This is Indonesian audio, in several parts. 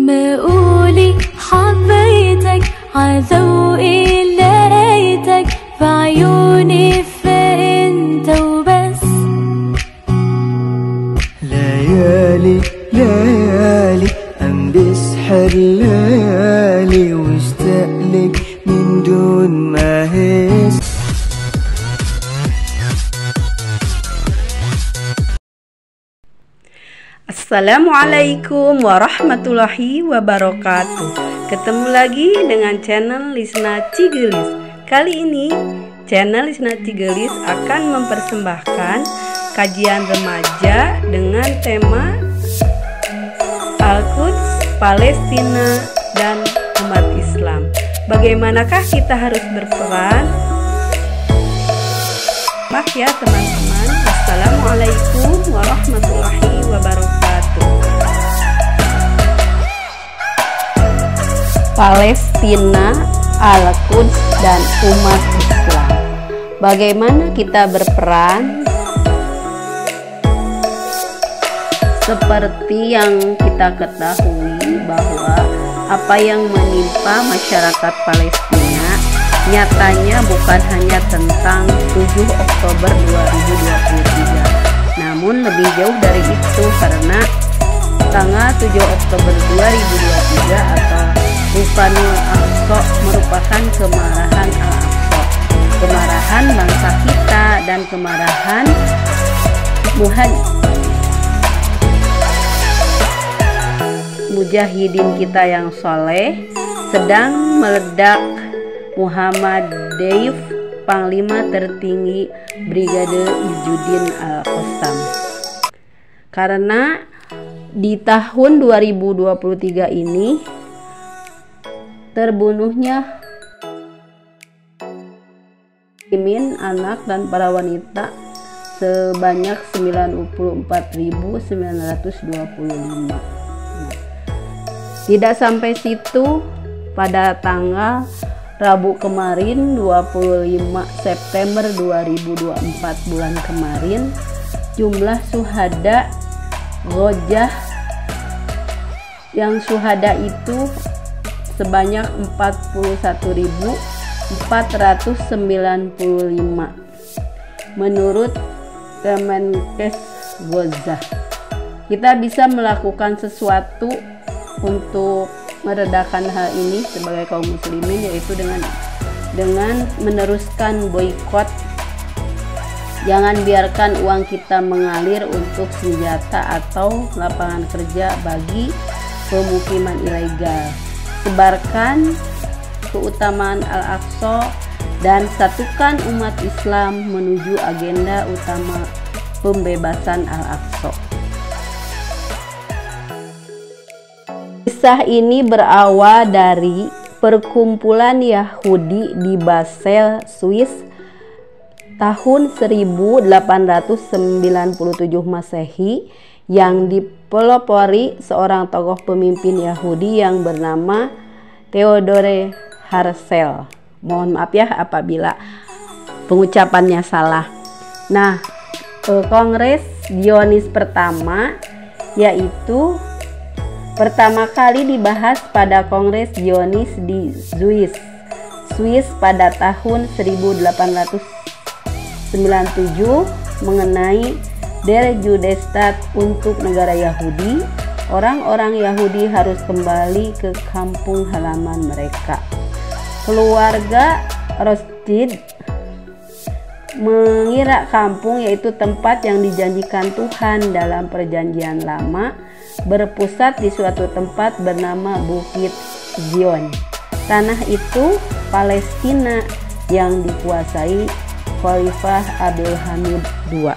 بقولي حبيتك عذوقي لقيتك بعيوني فانت وبس. ليالي ليالي عم بسحر ليالي واشتاقلك من دون ما احس. Assalamualaikum warahmatullahi wabarakatuh. Ketemu lagi dengan channel Lisna Cigelis. Kali ini channel Lisna Cigelis akan mempersembahkan kajian remaja dengan tema Al-Quds, Palestina, dan umat Islam. Bagaimanakah kita harus berperan? Mak ya teman-teman. Assalamualaikum warahmatullahi wabarakatuh. Palestina, Al-Quds, dan umat Islam. Bagaimana kita berperan? Seperti yang kita ketahui bahwa apa yang menimpa masyarakat Palestina nyatanya bukan hanya tentang 7 Oktober 2023, namun lebih jauh dari itu, karena tanggal 7 Oktober 2023 atau Tufanul Aqsa merupakan kemarahan Al-Aqsa, kemarahan bangsa kita dan kemarahan mujahidin kita yang soleh sedang meledak Muhammad Deif, Panglima tertinggi Brigade Izzuddin Al-Qassam. Karena di tahun 2023 ini terbunuhnya anak dan para wanita sebanyak 94.925. Tidak sampai situ, pada tanggal Rabu kemarin 25 September 2024 bulan kemarin, jumlah syuhada Ghazah yang syuhada itu sebanyak 41.495 menurut Kemenkes Gaza. Kita bisa melakukan sesuatu untuk meredakan hal ini sebagai kaum muslimin, yaitu dengan meneruskan boikot. Jangan biarkan uang kita mengalir untuk senjata atau lapangan kerja bagi pemukiman ilegal. Sebarkan keutamaan Al-Aqsa dan satukan umat Islam menuju agenda utama pembebasan Al-Aqsa. Kisah ini berawal dari perkumpulan Yahudi di Basel, Swiss tahun 1897 Masehi yang dipelopori seorang tokoh pemimpin Yahudi yang bernama Theodore Herzl. Mohon maaf ya apabila pengucapannya salah. Nah, Kongres Zionis pertama yaitu pertama kali dibahas pada Kongres Zionis di Swiss pada tahun 1897 mengenai Der Judestaat untuk negara Yahudi. Orang-orang Yahudi harus kembali ke kampung halaman mereka. Keluarga Rothschild mengira kampung yaitu tempat yang dijanjikan Tuhan dalam perjanjian lama berpusat di suatu tempat bernama Bukit Zion. Tanah itu Palestina yang dikuasai Khalifah Abdul Hamid II.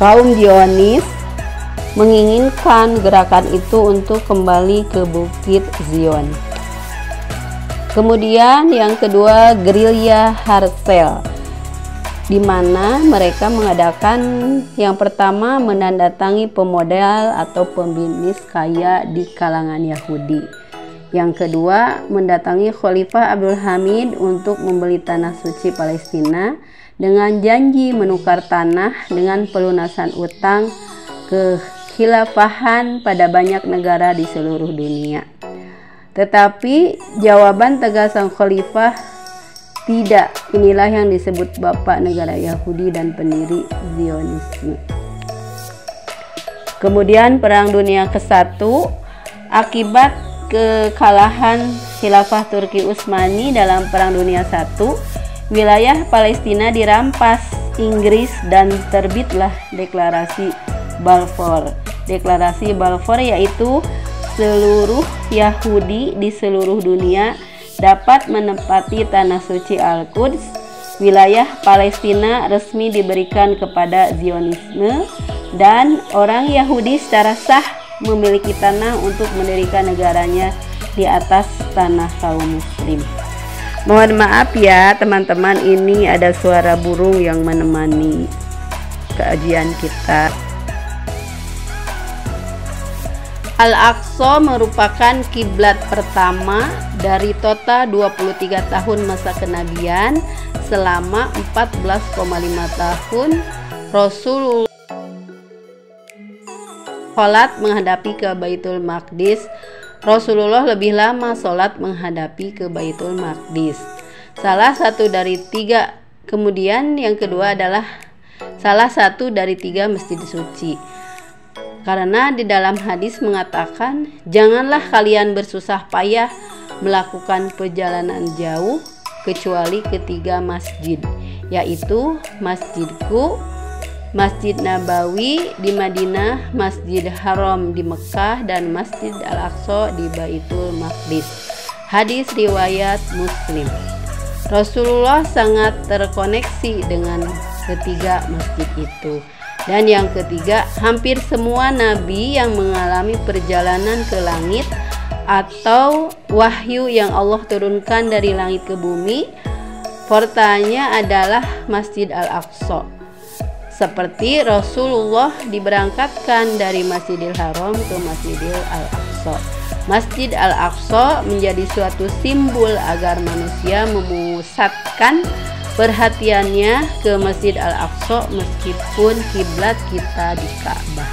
Kaum Zionis menginginkan gerakan itu untuk kembali ke Bukit Zion. Kemudian yang kedua, gerilya Herzl, di mana mereka mengadakan yang pertama menandatangi pemodal atau pembisnis kaya di kalangan Yahudi. Yang kedua, mendatangi Khalifah Abdul Hamid untuk membeli tanah suci Palestina dengan janji menukar tanah dengan pelunasan utang ke kekhilafahan pada banyak negara di seluruh dunia. Tetapi jawaban tegas sang khalifah, tidak, inilah yang disebut bapak negara Yahudi dan pendiri Zionisme. Kemudian Perang Dunia ke-1, akibat kekalahan khilafah Turki Utsmani dalam Perang Dunia I, wilayah Palestina dirampas Inggris dan terbitlah deklarasi Balfour. Deklarasi Balfour yaitu seluruh Yahudi di seluruh dunia dapat menempati tanah suci Al-Quds. Wilayah Palestina resmi diberikan kepada Zionisme dan orang Yahudi secara sah memiliki tanah untuk mendirikan negaranya di atas tanah kaum muslim. Mohon maaf ya teman-teman, ini ada suara burung yang menemani kajian kita. Al-Aqsa merupakan kiblat pertama dari total 23 tahun masa kenabian. Selama 14,5 tahun Rasulullah sholat menghadapi ke Baitul Maqdis. Rasulullah lebih lama sholat menghadapi ke Baitul Maqdis. Salah satu dari tiga. Kemudian yang kedua adalah salah satu dari tiga masjid suci. Karena di dalam hadis mengatakan, janganlah kalian bersusah payah melakukan perjalanan jauh kecuali ketiga masjid, yaitu Masjidku, Masjid Nabawi di Madinah, Masjid Haram di Mekah, dan Masjid Al-Aqsa di Baitul Maqdis. Hadis riwayat Muslim. Rasulullah sangat terkoneksi dengan ketiga masjid itu. Dan yang ketiga, hampir semua nabi yang mengalami perjalanan ke langit atau wahyu yang Allah turunkan dari langit ke bumi, portalnya adalah Masjid Al-Aqsa. Seperti Rasulullah diberangkatkan dari Masjidil Haram ke Masjidil Al-Aqsa. Masjid Al-Aqsa menjadi suatu simbol agar manusia memusatkan perhatiannya ke Masjid Al-Aqsa meskipun kiblat kita di Ka'bah.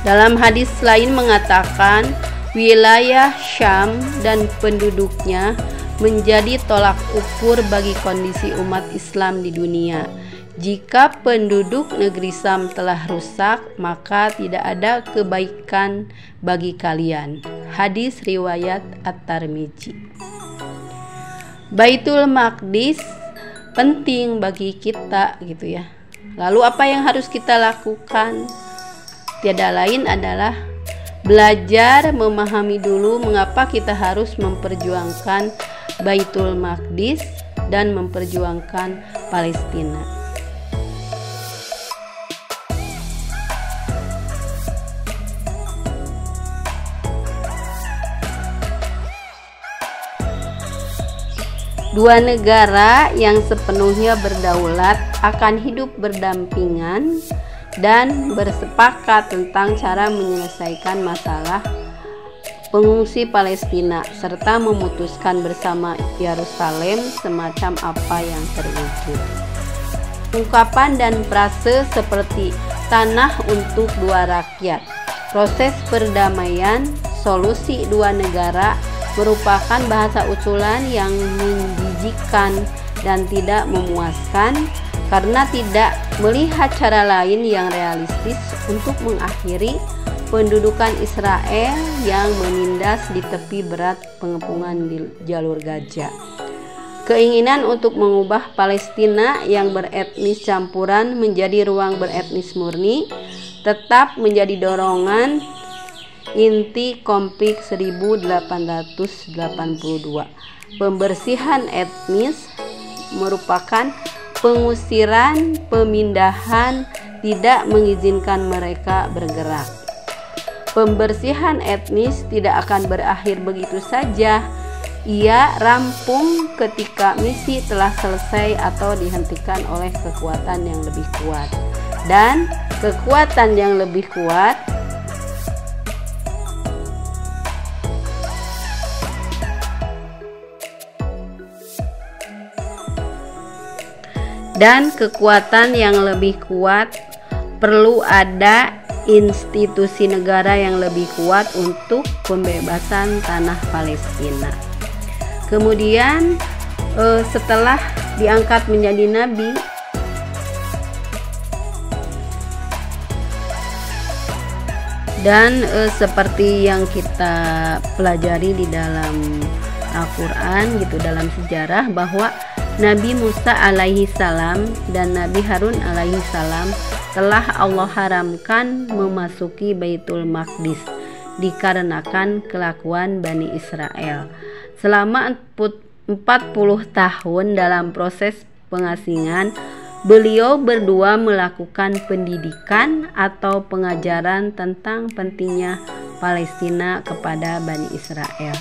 Dalam hadis lain mengatakan, wilayah Syam dan penduduknya menjadi tolak ukur bagi kondisi umat Islam di dunia. Jika penduduk negeri Syam telah rusak, maka tidak ada kebaikan bagi kalian. Hadis riwayat At-Tirmidzi. Baitul Maqdis penting bagi kita gitu ya. Lalu apa yang harus kita lakukan? Tiada lain adalah belajar memahami dulu mengapa kita harus memperjuangkan Baitul Maqdis dan memperjuangkan Palestina. Dua negara yang sepenuhnya berdaulat akan hidup berdampingan dan bersepakat tentang cara menyelesaikan masalah pengungsi Palestina serta memutuskan bersama Yerusalem semacam apa yang terwujud. Ungkapan dan frase seperti tanah untuk dua rakyat, proses perdamaian, solusi dua negara merupakan bahasa usulan yang menjijikkan dan tidak memuaskan karena tidak melihat cara lain yang realistis untuk mengakhiri pendudukan Israel yang menindas di tepi berat pengepungan di jalur Gaza. Keinginan untuk mengubah Palestina yang beretnis campuran menjadi ruang beretnis murni tetap menjadi dorongan inti konflik 1882. Pembersihan etnis merupakan pengusiran, pemindahan, tidak mengizinkan mereka bergerak. Pembersihan etnis tidak akan berakhir begitu saja. Ia rampung ketika misi telah selesai atau dihentikan oleh kekuatan yang lebih kuat. Dan kekuatan yang lebih kuat perlu ada institusi negara yang lebih kuat untuk pembebasan tanah Palestina. Kemudian setelah diangkat menjadi nabi, dan seperti yang kita pelajari di dalam Al-Quran gitu, dalam sejarah, bahwa Nabi Musa alaihi salam dan Nabi Harun alaihi salam telah Allah haramkan memasuki Baitul Maqdis dikarenakan kelakuan Bani Israel. Selama 40 tahun dalam proses pengasingan, beliau berdua melakukan pendidikan atau pengajaran tentang pentingnya Palestina kepada Bani Israel.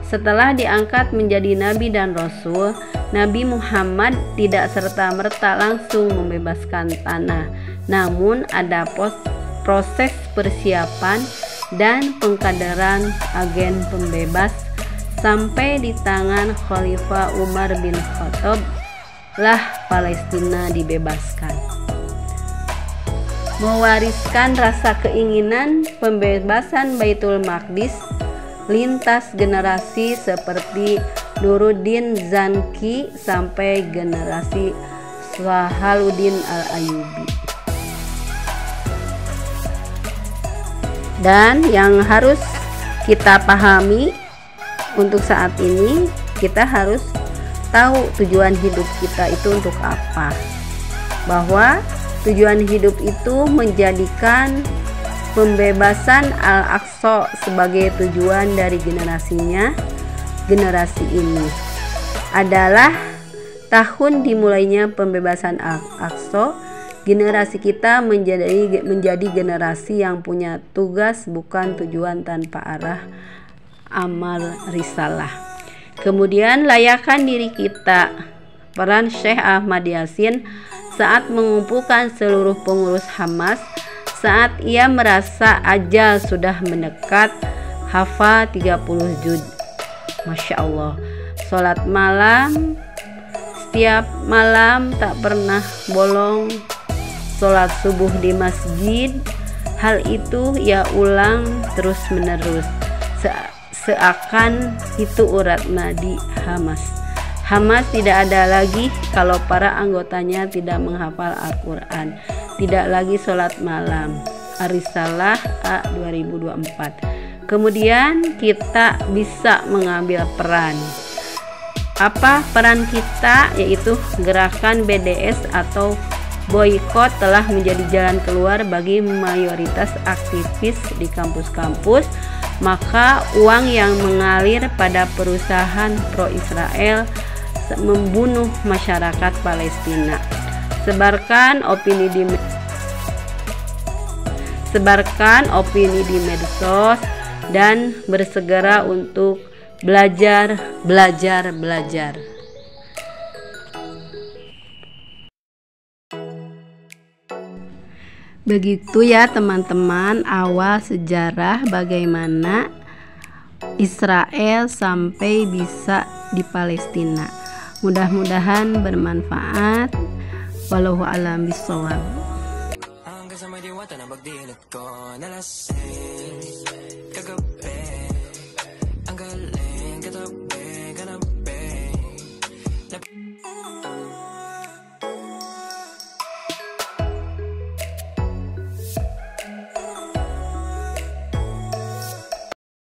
Setelah diangkat menjadi nabi dan rasul, Nabi Muhammad tidak serta-merta langsung membebaskan tanah, namun ada proses persiapan dan pengkaderan agen pembebas sampai di tangan Khalifah Umar bin Khattab lah Palestina dibebaskan. Mewariskan rasa keinginan pembebasan Baitul Maqdis lintas generasi seperti Nuruddin Zanki sampai generasi Salahuddin Al-Ayyubi. Dan yang harus kita pahami untuk saat ini, kita harus tahu tujuan hidup kita itu untuk apa. Bahwa tujuan hidup itu menjadikan pembebasan Al-Aqsa sebagai tujuan dari generasi ini adalah tahun dimulainya pembebasan Al-Aqsa. Generasi kita menjadi generasi yang punya tugas bukan tujuan tanpa arah, amal risalah. Kemudian layakkan diri kita. Peran Syekh Ahmad Yasin saat mengumpulkan seluruh pengurus Hamas saat ia merasa ajal sudah mendekat, hafal 30 juz. Masya Allah. Sholat malam, setiap malam tak pernah bolong. Sholat subuh di masjid, hal itu ia ulang terus menerus, seakan itu urat nadi Hamas. Hamas tidak ada lagi kalau para anggotanya tidak menghafal Al-Quran, tidak lagi sholat malam. Ar-Risalah A 2024. Kemudian kita bisa mengambil peran. Apa peran kita? Yaitu gerakan BDS atau boykot telah menjadi jalan keluar bagi mayoritas aktivis di kampus-kampus. Maka uang yang mengalir pada perusahaan pro-Israel membunuh masyarakat Palestina. Sebarkan opini di medsos dan bersegera untuk belajar. Begitu ya teman-teman, awal sejarah bagaimana Israel sampai bisa di Palestina. Mudah-mudahan bermanfaat. Wallahu a'lam bishawab.